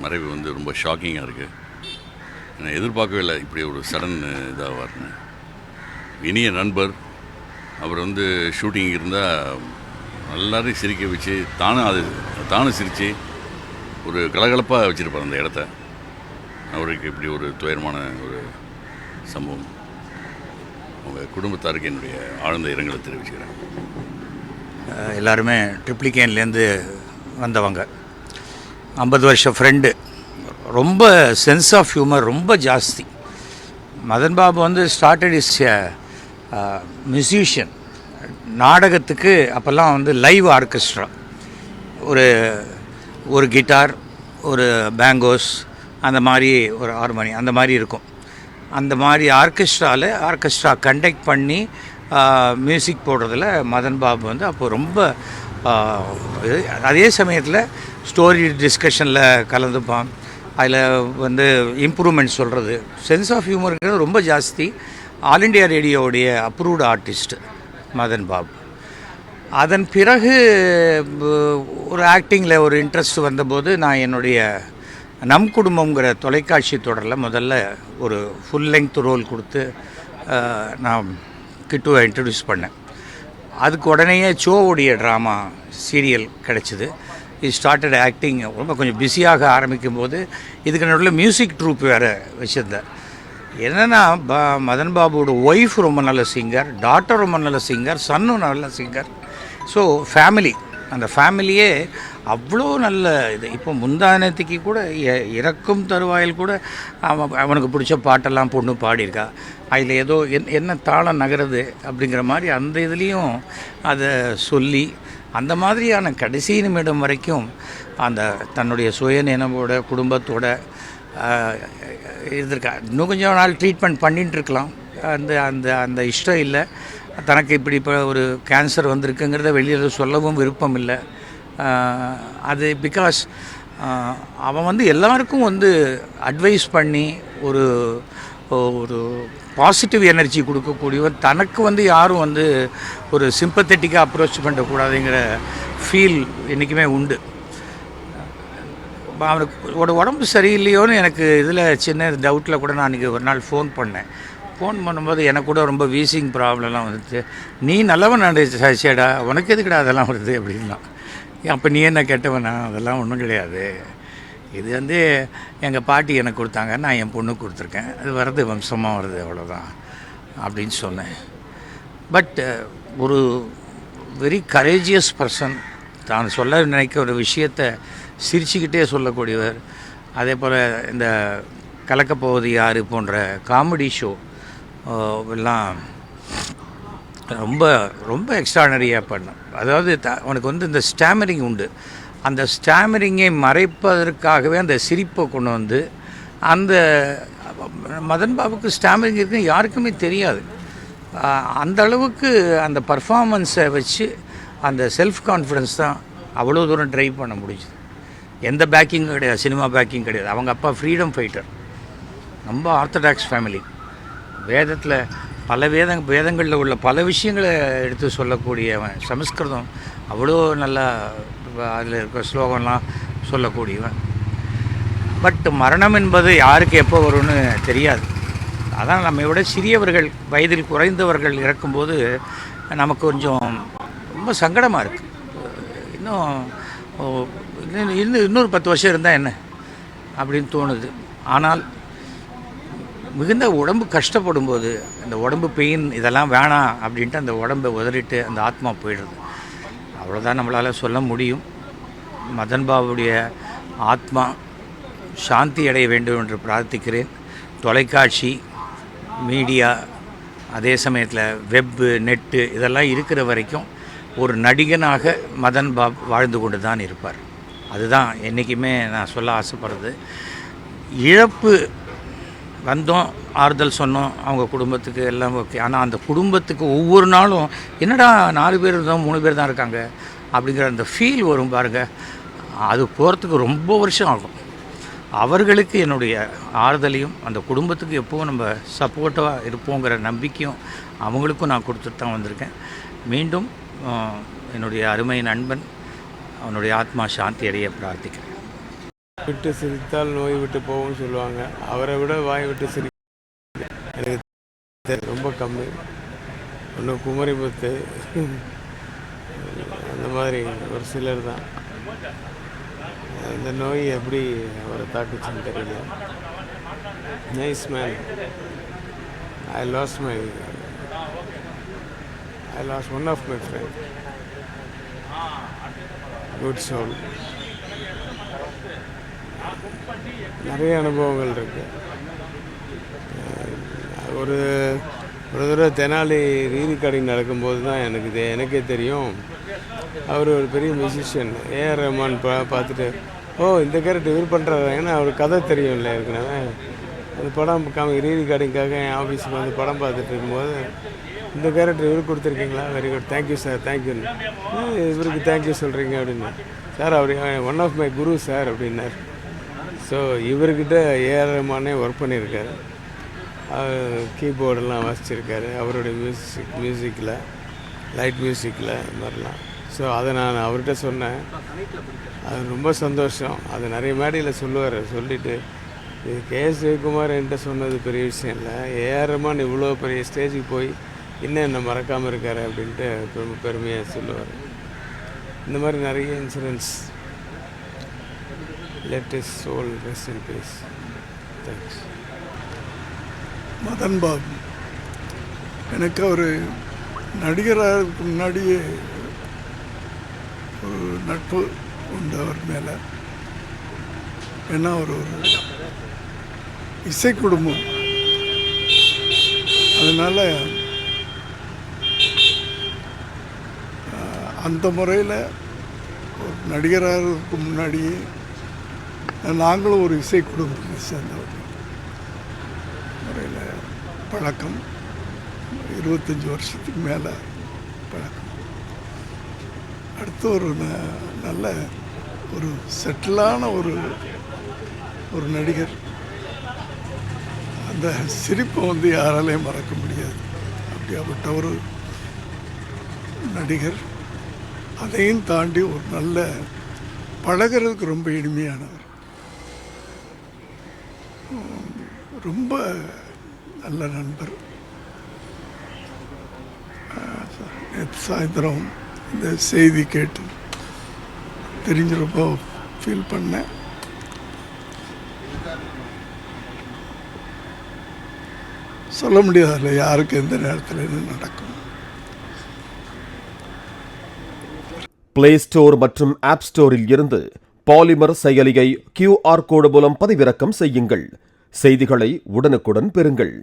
மறைவு வந்து ரொம்ப ஷாக்கிங்காக இருக்குது. நான் எதிர்பார்க்கவே இல்லை இப்படி ஒரு சடன் இதாவார்னு. இனிய நண்பர் அவர் வந்து ஷூட்டிங் இருந்தால் எல்லாரையும் சிரிக்க வச்சு தானும் சிரித்து ஒரு கலகலப்பாக வச்சுருப்பார் அந்த இடத்த. அவருக்கு இப்படி ஒரு துயரமான ஒரு சம்பவம். அவங்க குடும்பத்தாருக்கு என்னுடைய ஆழ்ந்த இரங்கலை தெரிவிச்சுக்கிறேன். எல்லாருமே ட்ரிப்ளிகேன்லேருந்து வந்தவங்க, 50 வருஷம் ஃப்ரெண்டு. ரொம்ப சென்ஸ் ஆஃப் ஹியூமர் ரொம்ப ஜாஸ்தி. மதன் பாபு வந்து ஸ்டார்டட் இஸ் மியூசிஷியன். நாடகத்துக்கு அப்போல்லாம் வந்து லைவ் ஆர்கெஸ்ட்ரா, ஒரு கிட்டார், ஒரு பேங்கோஸ், அந்த மாதிரி ஒரு ஹார்மோனி, அந்த மாதிரி இருக்கும். அந்த மாதிரி ஆர்கெஸ்ட்ரா கண்டக்ட் பண்ணி மியூசிக் போடுறதுல மதன் பாபு வந்து அப்போ ரொம்ப அதே சமயத்தில் ஸ்டோரி டிஸ்கஷனில் கலந்துப்பான். அதில் வந்து இம்ப்ரூவ்மெண்ட் சொல்கிறது, சென்ஸ் ஆஃப் ஹியூமருங்கிறது ரொம்ப ஜாஸ்தி. ஆல் இண்டியா ரேடியோவுடைய அப்ரூவ்டு ஆர்டிஸ்ட் மதன் பாபு. அதன் பிறகு ஒரு ஆக்டிங்கில் ஒரு இன்ட்ரெஸ்ட் வந்தபோது நான் என்னுடைய நம் குடும்பங்கிற தொலைக்காட்சி தொடரில் முதல்ல ஒரு ஃபுல் லெங்த் ரோல் கொடுத்து நான் கிட்டுவை இன்ட்ரடியூஸ் பண்ணேன். அதுக்கு உடனேயே சோவுடைய ட்ராமா சீரியல் கிடச்சிது. Started acting. ரொம்ப கொஞ்சம் பிஸியாக ஆரம்பிக்கும் போது இதுக்கு நடுவில் மியூசிக் ட்ரூப் வேறு வச்சுருந்தேன். என்னென்னா மதன் பாபுவோட ஒய்ஃப் ரொம்ப நல்ல சிங்கர், டாட்டர் ரொம்ப நல்ல சிங்கர், சன்னும் நல்ல சிங்கர். ஸோ ஃபேமிலி, அந்த ஃபேமிலியே அவ்வளோ நல்ல இது. இப்போ முந்தானத்துக்கு கூட இறக்கும் தருவாயில் கூட அவனுக்கு பிடிச்ச பாட்டெல்லாம் பொண்ணு பாடியிருக்கா. அதில் ஏதோ என்ன தாளம் நகருது அப்படிங்கிற மாதிரி அந்த இதுலேயும் அதை சொல்லி அந்த மாதிரியான கடைசி நிமிடம் வரைக்கும் அந்த தன்னுடைய சுயநினைவோட குடும்பத்தோட இருந்திருக்கா. இன்னும் கொஞ்சம் நாள் ட்ரீட்மெண்ட் பண்ணிகிட்டு இருக்கலாம். அந்த அந்த அந்த இஷ்டம் இல்லை. தனக்கு இப்படி இப்போ ஒரு கேன்சர் வந்திருக்குங்கிறத வெளியில் சொல்லவும் விருப்பம் இல்லை. அது பிகாஸ் அவன் வந்து எல்லாருக்கும் வந்து அட்வைஸ் பண்ணி ஒரு ஒரு பாசிட்டிவ் எனர்ஜி கொடுக்கக்கூடியவன். தனக்கு வந்து யாரும் வந்து ஒரு சிம்பத்தட்டிக்காக அப்ரோச் பண்ணக்கூடாதுங்கிற ஃபீல் என்றைக்குமே உண்டு. அவனுக்கு உடம்பு சரியில்லையோன்னு எனக்கு இதில் சின்ன டவுட்டில் கூட நான் இன்றைக்கி ஒரு நாள் ஃபோன் பண்ணும்போது எனக்கு கூட ரொம்ப வீசிங் ப்ராப்ளம்லாம் வந்துச்சு. நீ நல்லவன் சேடா, உனக்கு எதுக்குடா அதெல்லாம் வருது அப்படின்னா. அப்போ நீ என்ன கெட்டவனா? அதெல்லாம் ஒன்றும் கிடையாது. இது வந்து எங்கள் பாட்டி எனக்கு கொடுத்தாங்க, நான் என் பொண்ணுக்கு கொடுத்துருக்கேன். அது வர்றது வம்சமாக வருது, அவ்வளோதான் அப்படின்னு சொன்னேன். பட் ஒரு வெரி கரேஜியஸ் பர்சன். தான் சொல்ல நினைக்க ஒரு விஷயத்தை சிரிச்சுக்கிட்டே சொல்லக்கூடியவர். அதே போல் இந்த கலக்கப்போவது யார் போன்ற காமெடி ஷோ எல்லாம் ரொம்ப ரொம்ப எக்ஸ்ட்ரானரியாக பண்ணேன். அதாவது அவனுக்கு வந்து இந்த ஸ்டாமரிங் உண்டு. அந்த ஸ்டாமரிங்கை மறைப்பதற்காகவே அந்த சிரிப்பை கொண்டு வந்து அந்த மதன் பாபுக்கு ஸ்டாமரிங் இருக்குன்னு யாருக்குமே தெரியாது. அந்த அளவுக்கு அந்த பர்ஃபார்மன்ஸை வச்சு அந்த செல்ஃப் கான்ஃபிடென்ஸ் தான் அவ்வளோ தூரம் ட்ரைவ் பண்ண முடிஞ்சுது. எந்த பேக்கிங்கும் கிடையாது, சினிமா பேக்கிங் கிடையாது. அவங்க அப்பா ஃப்ரீடம் ஃபைட்டர், ரொம்ப ஆர்த்தடாக்ஸ் ஃபேமிலி. வேதத்தில் பல வேதங்களில் உள்ள பல விஷயங்களை எடுத்து சொல்லக்கூடியவன். சமஸ்கிருதம் அவ்வளோ நல்லா, அதில் இருக்கிற ஸ்லோகம்லாம் சொல்லக்கூடியவன். பட் மரணம் என்பது யாருக்கு எப்போ வரும்னு தெரியாது. அதான் நம்மை விட சிறியவர்கள், வயதில் குறைந்தவர்கள் இறக்கும்போது நமக்கு கொஞ்சம் ரொம்ப சங்கடமாக இருக்குது. இன்னொரு 10 வருஷம் இருந்தால் என்ன அப்படின்னு தோணுது. ஆனால் மிகுந்த உடம்பு கஷ்டப்படும் போது அந்த உடம்பு பெயின் இதெல்லாம் வேணாம் அப்படின்ட்டு அந்த உடம்பை உதறிட்டு அந்த ஆத்மா போயிடுறது. அவ்வளோதான் நம்மளால் சொல்ல முடியும். மதன் பாபுடைய ஆத்மா சாந்தி அடைய வேண்டும் என்று பிரார்த்திக்கிறேன். தொலைக்காட்சி, மீடியா, அதே சமயத்தில் வெப்பு, நெட்டு இதெல்லாம் இருக்கிற வரைக்கும் ஒரு நடிகனாக மதன் பாபு வாழ்ந்து கொண்டு தான் இருப்பார். அதுதான் என்றைக்குமே நான் சொல்ல ஆசைப்படுறது. இழப்பு வந்தோம், ஆறுதல் சொன்னோம் அவங்க குடும்பத்துக்கு, எல்லாம் ஓகே. ஆனால் அந்த குடும்பத்துக்கு ஒவ்வொரு நாளும் என்னடா 4 பேர் இருந்தோம் 3 பேர் தான் இருக்காங்க அப்படிங்கிற அந்த ஃபீல் வரும் பாருங்கள். அது போகிறதுக்கு ரொம்ப வருஷம் ஆகும். அவர்களுக்கு என்னுடைய ஆறுதலையும் அந்த குடும்பத்துக்கு எப்போவும் நம்ம சப்போர்ட்டாக இருப்போங்கிற நம்பிக்கையும் அவங்களுக்கும் நான் கொடுத்துட்டு தான் வந்திருக்கேன். மீண்டும் என்னுடைய அருமை நண்பன் அவனுடைய ஆத்மா சாந்தி அடைய பிரார்த்திக்கிறேன். விட்டு சிரித்தால் நோய் விட்டு போகும்னு சொல்லுவாங்க. அவரை விட வாய் விட்டு எனக்கு ரொம்ப கம்மி. ஒன்று குமரிமுத்து, அந்த மாதிரி ஒரு சிலர் தான். அந்த நோய் எப்படி அவரை தாக்குச்சுன்னு தெரியல. Nice man. I lost one of my friend. Good soul. நிறைய அனுபவங்கள் இருக்கு. ஒரு தடவை தெனாலி ரீரிகார்டிங் நடக்கும்போது தான் எனக்கே தெரியும் அவர் ஒரு பெரிய மியூசிஷியன். ஏஆர் ரஹ்மான் பார்த்துட்டு இந்த கேரக்டர் இவர் பண்ணுறாரு. ஏன்னா அவர் கதை தெரியும் இல்லை ஏற்கனவே. அந்த படம் ரீரிகார்டிங்காக என் ஆஃபீஸுக்கு வந்து படம் பார்த்துட்டு இருக்கும்போது இந்த கேரக்டர் இவருக்கு கொடுத்துருக்கீங்களா, வெரி குட், தேங்க்யூ சார், தேங்க்யூன்னு. இவருக்கு தேங்க்யூ சொல்கிறீங்க அப்படின்னு. சார் அவர் one of my guru sir அப்படின்னார். ஸோ இவர்கிட்ட ஏஆர் ரஹ்மானே ஒர்க் பண்ணியிருக்காரு. கீபோர்டெல்லாம் வாசிச்சிருக்காரு அவருடைய மியூசிக்கில், லைட் மியூசிக்கில், இந்த மாதிரிலாம். ஸோ அதை நான் அவர்கிட்ட சொன்னேன். அது ரொம்ப சந்தோஷம். அது நிறைய மேடையில் சொல்லுவார். சொல்லிவிட்டு இது கேஎஸ் ரவிக்குமார் என்கிட்ட சொன்னது பெரிய விஷயம் இல்லை, ஏஆர் ரஹ்மான் இவ்வளோ பெரிய ஸ்டேஜுக்கு போய் இன்னும் என்னை மறக்காமல் இருக்காரு அப்படின்ட்டு ரொம்ப பெருமையாக சொல்லுவார். இந்த மாதிரி நிறைய incidents. Let his soul rest in peace. Thanks. Madhan Babu எனக்கு ஒரு நடிகராக முன்னாடியே ஒரு நட்பு உண்டு அவர் மேலே. ஏன்னா ஒரு இசை குடும்பம். அதனால் அந்த முறையில் ஒரு நடிகராக முன்னாடியே நாங்களும் ஒரு இசை குடும்பத்தை சேர்ந்தவர் முறையில் பழக்கம். 25 வருஷத்துக்கு மேலே பழக்கம். அடுத்து ஒரு நல்ல ஒரு செட்டிலான ஒரு நடிகர். அந்த சிரிப்பை வந்து யாராலையும் மறக்க முடியாது. அப்படியாப்பட்ட ஒரு நடிகர். அதையும் தாண்டி ஒரு நல்ல பழகிறதுக்கு ரொம்ப இனிமையானவர். ரொம்ப நல்ல நண்பர். நேற்று சாயந்தரம் இந்த செய்தி கேட்டு தெரிஞ்சு ரொம்ப ஃபீல் பண்ணேன். சொல்ல முடியாதுல்ல யாருக்கு எந்த நேரத்தில் என்ன நடக்கும். பிளே ஸ்டோர் மற்றும் ஆப் ஸ்டோரில் இருந்து பாலிமர் செயலியை QR கோடு மூலம் பதிவிறக்கம் செய்யுங்கள். செய்திகளை உடனுக்குடன் பெறுங்கள்.